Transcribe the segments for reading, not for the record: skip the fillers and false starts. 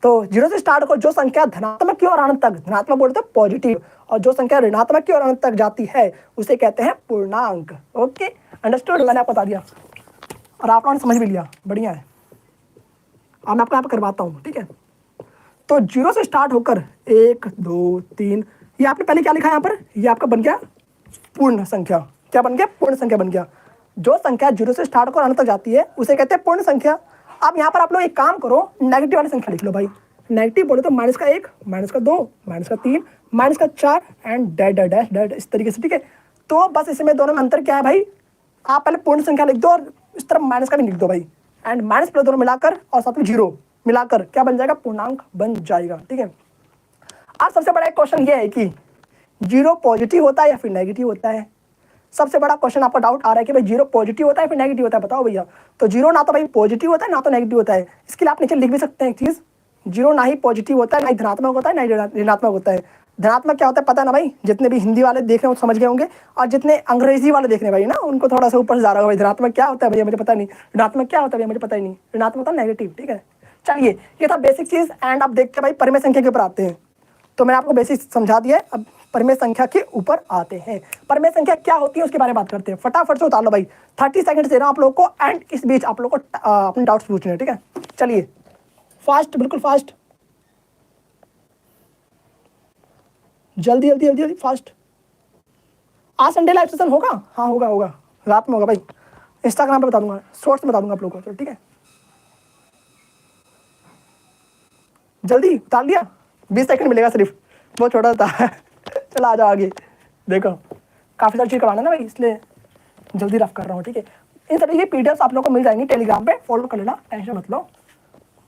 तो जीरो से स्टार्ट होकर जो संख्या धनात्मक की ओर अनंत तक, धनात्मक बोलते हैं पॉजिटिव, और जो संख्या ऋणात्मक की ओर अनंत तक जाती है उसे कहते हैं पूर्णांक। ओके, अंडरस्टूड, मैंने आपको बता दिया और आप लोगों ने समझ भी लिया, बढ़िया है। अब मैं आपको यहाँ पर करवाता हूँ, ठीक है। तो जीरो से स्टार्ट होकर 1 2 3, ये आपने पहले क्या लिखा है यहाँ पर, ये आपका बन गया पूर्ण संख्या। क्या बन गया? पूर्ण संख्या बन गया। जो संख्या जीरो से स्टार्ट होकर अनंत तक जाती है उसे कहते हैं पूर्ण संख्या। अब यहाँ पर आप लोग एक काम करो, नेगेटिव वाली संख्या लिख लो भाई। नेगेटिव बोले तो -1, -2, -3, -4 and that that that that, इस तरीके से, ठीक है। तो बस इसमें दोनों में अंतर क्या है भाई, आप पहले पूर्ण संख्या लिख दो और इस तरफ माइनस का भी लिख दो भाई, एंड माइनस प्लस दोनों मिलाकर और साथ में जीरो मिलाकर क्या बन जाएगा? पूर्णांक बन जाएगा, ठीक है। अब सबसे बड़ा एक क्वेश्चन ये है कि जीरो पॉजिटिव होता है या फिर नेगेटिव होता है। सबसे बड़ा क्वेश्चन आपका डाउट आ रहा है कि भाई जीरो पॉजिटिव होता है फिर नेगेटिव होता है, बताओ भैया। तो जीरो ना तो भाई पॉजिटिव होता है ना तो नेगेटिव होता है। इसके लिए आप नीचे लिख भी सकते हैं एक चीज, जीरो ना ही पॉजिटिव होता है, ना ही धनात्मक होता है, ना ही ऋणात्मक होता है। धनात्मक क्या होता है पता है ना भाई, जितने भी हिंदी वाले देख रहे हैं वो समझ गए होंगे, और जितने अंग्रेजी वाले देख रहे हैं भाई ना, उनको थोड़ा सा ऊपर से जा रहा होगा भाई, धनात्मक क्या होता है भैया मुझे पता नहीं, ऋणात्मक क्या होता है भैया मुझे पता ही नहीं। ऋणात्मक होता है नेगेटिव, ठीक है। चलिए, ये था बेसिक चीज। एंड अब देखते हैं भाई परिमेय संख्या के ऊपर आते हैं। तो मैंने आपको बेसिक समझा दिया है, अब परिमेय संख्या के ऊपर आते हैं। परिमेय संख्या क्या होती है उसके बारे में बात करते हैं। फटाफट से उतार लो भाई, 30 सेकंड दे रहा हूं आप लोगों को, एंड इस बीच आप लोगों को अपने डाउट्स पूछने हैं, ठीक है। चलिए फास्ट, बिल्कुल फास्ट, जल्दी जल्दी जल्दी जल्दी फास्ट। आज संडे लाइव सेशन होगा? हाँ होगा, होगा रात में होगा भाई, इंस्टाग्राम पे बता दूंगा, शॉर्ट्स में बता दूंगा आप लोगों को, ठीक है। जल्दी उतार लिया, 20 सेकंड मिलेगा सिर्फ, बहुत छोटा था। चलो आ जाओ आगे। देखो काफ़ी सारी चीज़ करवाना ना भाई, इसलिए जल्दी रफ कर रहा हूँ, ठीक है। इन सभी की पीडीएफ आप लोग को मिल जाएंगी टेलीग्राम पे, फॉलो कर लेना, टेंशन मत लो।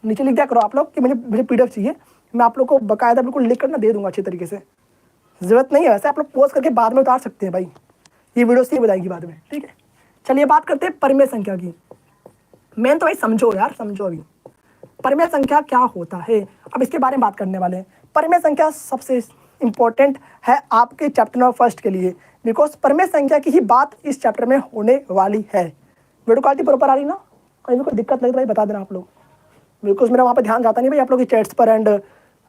नीचे लिख दिया करो आप लोग कि मुझे पीडीएफ चाहिए, मैं आप लोग को बाकायदा बिल्कुल लिख कर ना दे दूंगा अच्छे तरीके से। जरूरत नहीं है वैसे, आप लोग पोस्ट करके बाद में उतार सकते हैं भाई, ये वीडियो से बताएगी बाद में, ठीक है। चलिए बात करते हैं परिमेय संख्या की। मेन तो भाई समझो यार, समझो अभी परिमेय संख्या क्या होता है, अब इसके बारे में बात करने वाले हैं। परिमेय संख्या सबसे इंपॉर्टेंट है आपके चैप्टर नंबर फर्स्ट के लिए, बिकॉज परिमेय संख्या की ही बात इस चैप्टर में होने वाली है। वीडियो क्वालिटी प्रॉपर आ रही ना? कहीं भी कोई दिक्कत लगे तो भाई बता देना आप लोग, बिकॉज मेरा वहाँ पर ध्यान जाता नहीं भाई आप लोग की चैट्स पर, एंड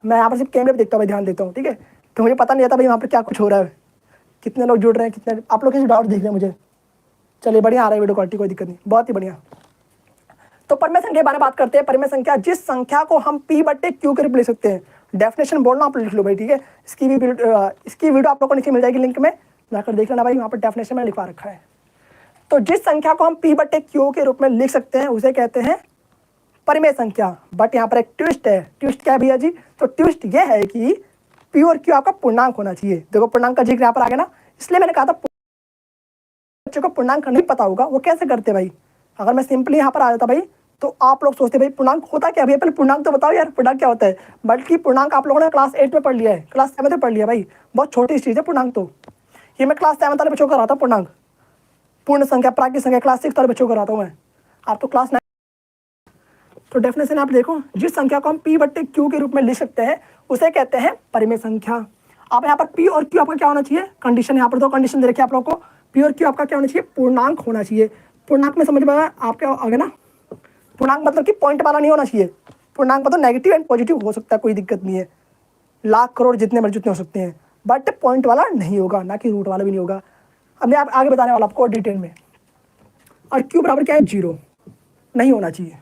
मैं यहाँ पर सिर्फ कैमरे पर देखता हूँ, ध्यान देता हूँ, ठीक है। तो मुझे पता नहीं आता भाई वहाँ पर क्या कुछ हो रहा है, कितने लोग जुड़ रहे हैं, कितने आप लोग कैसे डाउट देख रहे हैं मुझे। चलिए बढ़िया आ रहा है वीडियो क्वालिटी, कोई दिक्कत नहीं, बहुत ही बढ़िया। तो परिमेय संख्या के बारे में बात करते हैं। परिमेय संख्या जिस संख्या को हम P/Q के रूप में लिख सकते हैं। डेफिनेशन बोलना आप लिख लो भाई, ठीक है। इसकी वीडियो आप लोगों को नीचे मिल जाएगी लिंक में, जाकर देख लेना भाई, वहाँ पर डेफिनेशन में लिखवा रखा है। तो जिस संख्या को हम P/Q के रूप में लिख सकते हैं उसे कहते हैं परिमेय संख्या। बट यहाँ पर एक ट्विस्ट है। ट्विस्ट क्या है भैया जी? तो ट्विस्ट ये है कि P और Q आपका पूर्णांक होना चाहिए। देखो पूर्णांक का जिक्र यहाँ पर आ गया ना, इसलिए मैंने कहा था बच्चों को पूर्णांक नहीं पता होगा वो कैसे करते भाई। अगर मैं सिंपली यहाँ पर आ जाता भाई तो आप लोग सोचते भाई पूर्णांक होता क्या भैया, पहले पूर्णांक तो बताओ यार, पूर्णांक क्या होता है। बल्कि पूर्णांक आप लोगों ने क्लास 8 में पढ़ लिया है, क्लास 7 में पढ़ लिया भाई, बहुत छोटी चीज़ है पूर्णांक। तो ये मैं क्लास 7 वाले बच्चों को कराता हूँ पूर्णांक, पूर्ण संख्या, प्राकृतिक संख्या क्लास 6 वाले बच्चों को कराता हूँ मैं, आप तो क्लास 9। तो डेफिनेशन आप देखो, जिस संख्या को हम P/Q के रूप में लिख सकते हैं उसे कहते हैं परिमेय संख्या। अब यहाँ पर P और Q आपका क्या होना चाहिए? कंडीशन, यहाँ पर दो कंडीशन दे रखी है आप लोगों को। P और Q आपका क्या होना चाहिए? पूर्णांक होना चाहिए। पूर्णांक में समझ में आप क्या आ गया ना, पूर्णांक मतलब कि पॉइंट वाला नहीं होना चाहिए। पूर्णांक मतलब नेगेटिव एंड पॉजिटिव हो सकता है, कोई दिक्कत नहीं है, लाख करोड़ जितने मर्जी उतने हो सकते हैं, बट पॉइंट वाला नहीं होगा, ना कि रूट वाला भी नहीं होगा। अब मैं आगे बताने वाला आपको डिटेल में। और Q बराबर क्या है? 0 नहीं होना चाहिए।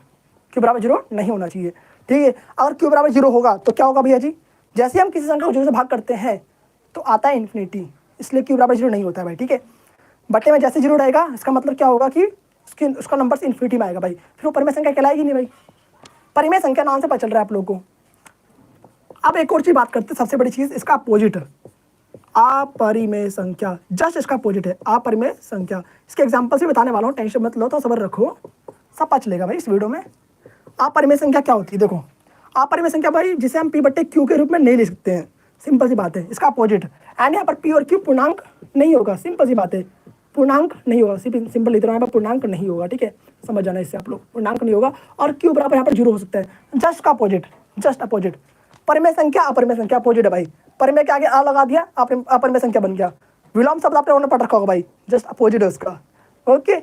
Q बराबर 0 नहीं होना चाहिए, ठीक है। अगर Q बराबर 0 होगा तो क्या होगा भैया जी? जैसे हम किसी संख्या को 0 से भाग करते हैं तो आता है इन्फिनिटी, इसलिए Q बराबर 0 नहीं होता है भाई, ठीक है। बटे में जैसे 0 रहेगा इसका मतलब क्या होगा कि उसका नंबर से इन्फिनिटी में आएगा भाई, फिर वो परिमेय संख्या कहलाएगी नहीं भाई। परिमेय संख्या नाम से पता चल रहा है आप लोगों को। अब एक और चीज बात करते हैं, सबसे बड़ी चीज, इसका अपोजिट अपरिमेय संख्या, जस्ट इसका अपोजिट है अपरिमेय संख्या। इसके एग्जांपल से बताने वाला हूँ, टेंशन मत लो, तो सब्र रखो, सब पता चलेगा भाई इस वीडियो में। अपरिमेय संख्या क्या होती है? देखो अपरिमेय संख्या भाई जिसे हम P/Q के रूप में नहीं लिख सकते हैं, सिंपल सी बात है, इसका अपोजिट। एंड यहाँ पर P और Q पूर्णांक नहीं होगा, सिंपल सी बात है, पूर्णांक नहीं होगा, सिंपल इतना यहाँ पर पूर्णांक नहीं होगा, ठीक है, समझ जाना इससे आप लोग, पूर्णांक नहीं होगा। और Q बराबर यहाँ पर 0 हो सकता है, जस्ट का अपोजिट, जस्ट अपोजिट। परिमेय संख्या अपरिमेय संख्या अपोजिट है भाई, परिमेय के आगे आ लगा दिया, अपरिमेय संख्या बन गया। विलोम शब्द आपने उन्होंने पढ़ रखा होगा भाई, जस्ट अपोजिट है उसका, ओके।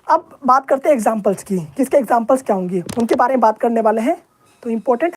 अब बात करते हैं एग्जाम्पल्स की, किसके एग्जाम्पल्स क्या होंगे उनके बारे में बात करने वाले हैं। तो इंपॉर्टेंट